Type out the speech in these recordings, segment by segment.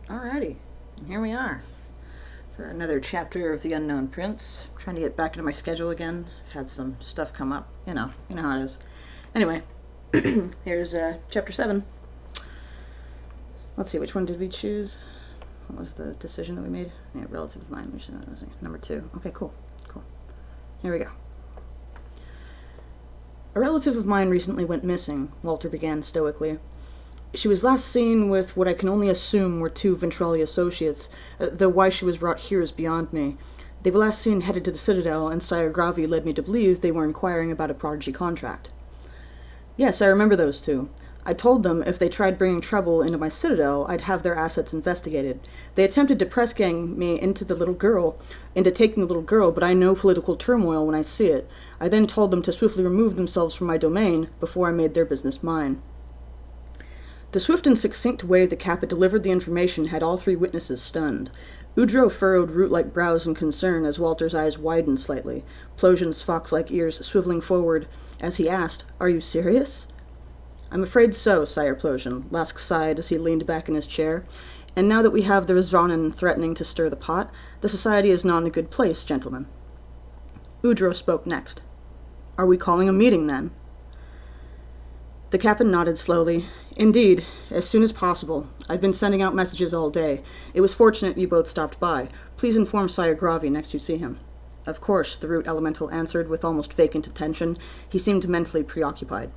Alrighty, here we are for another chapter of The Unknown Prince. I'm trying to get back into my schedule again. I've had some stuff come up, you know how it is. Anyway, here's chapter 7. Let's see, which one did we choose? What was the decision that we made? Yeah, relative of mind, which was number 2. Okay, cool. Here we go. A relative of mine recently went missing, Walter began stoically. She was last seen with what I can only assume were 2 Ventrali associates, though why she was brought here is beyond me. They were last seen headed to the Citadel, and Sire Gravi led me to believe they were inquiring about a prodigy contract. Yes, I remember those 2. I told them if they tried bringing trouble into my Citadel, I'd have their assets investigated. They attempted to press gang me into taking the little girl, but I know political turmoil when I see it. I then told them to swiftly remove themselves from my domain before I made their business mine. The swift and succinct way the Kappa delivered the information had all 3 witnesses stunned. Udro furrowed root-like brows in concern as Walter's eyes widened slightly, Plosian's fox-like ears swiveling forward as he asked, "Are you serious?" "I'm afraid so, Sire Plosian," Lazk sighed as he leaned back in his chair. "And now that we have the Rizranan threatening to stir the pot, the society is not in a good place, gentlemen." Udro spoke next. "Are we calling a meeting, then?" The captain nodded slowly. "Indeed, as soon as possible. I've been sending out messages all day. It was fortunate you both stopped by. Please inform Sire Gravi next you see him." "Of course," the root elemental answered with almost vacant attention. He seemed mentally preoccupied.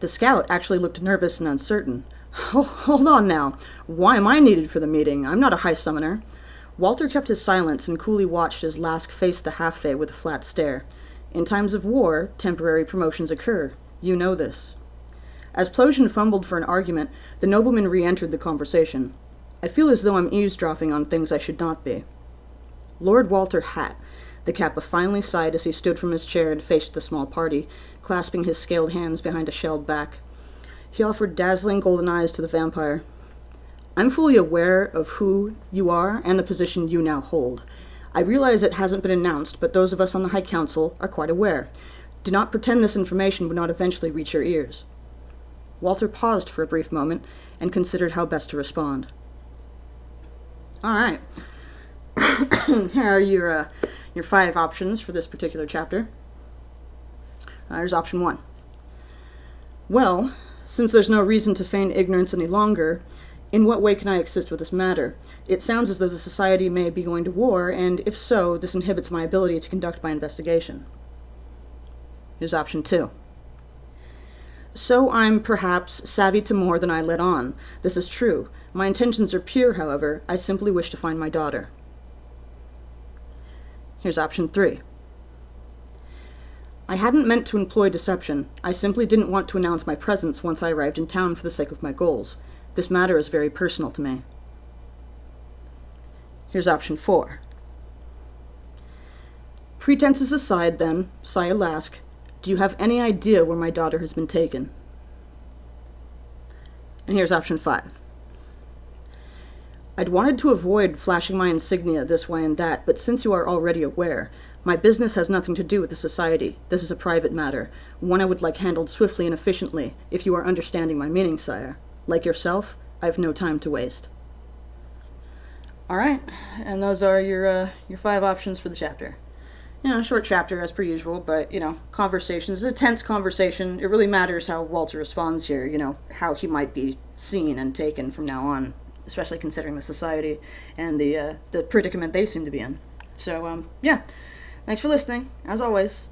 The scout actually looked nervous and uncertain. Hold on now. Why am I needed for the meeting? I'm not a high summoner." Walter kept his silence and coolly watched as Lazk faced the half-fae with a flat stare. In times of war, temporary promotions occur. You know this. As Plosian fumbled for an argument, the nobleman re-entered the conversation. "I feel as though I'm eavesdropping on things I should not be." Lord Walter Hatt, the Kappa finally sighed as he stood from his chair and faced the small party, clasping his scaled hands behind a shelled back. He offered dazzling golden eyes to the vampire. "I'm fully aware of who you are and the position you now hold. I realize it hasn't been announced, but those of us on the High Council are quite aware. Do not pretend this information would not eventually reach your ears." Walter paused for a brief moment and considered how best to respond. All right. Here are your 5 options for this particular chapter. Here's option 1. "Well, since there's no reason to feign ignorance any longer, in what way can I assist with this matter? It sounds as though the society may be going to war, and if so, this inhibits my ability to conduct my investigation." Here's option 2. "So I'm perhaps savvy to more than I let on. This is true. My intentions are pure, however. I simply wish to find my daughter." Here's option 3. "I hadn't meant to employ deception. I simply didn't want to announce my presence once I arrived in town for the sake of my goals. This matter is very personal to me." Here's option 4. "Pretenses aside, then, Sire Lazk, do you have any idea where my daughter has been taken?" And here's option 5. "I'd wanted to avoid flashing my insignia this way and that, but since you are already aware, my business has nothing to do with the society. This is a private matter, one I would like handled swiftly and efficiently, if you are understanding my meaning, sire. Like yourself, I have no time to waste." All right, and those are your 5 options for the chapter. Short chapter as per usual, but, conversation is a tense conversation. It really matters how Walter responds here, how he might be seen and taken from now on, especially considering the society and the predicament they seem to be in. So, yeah, thanks for listening, as always.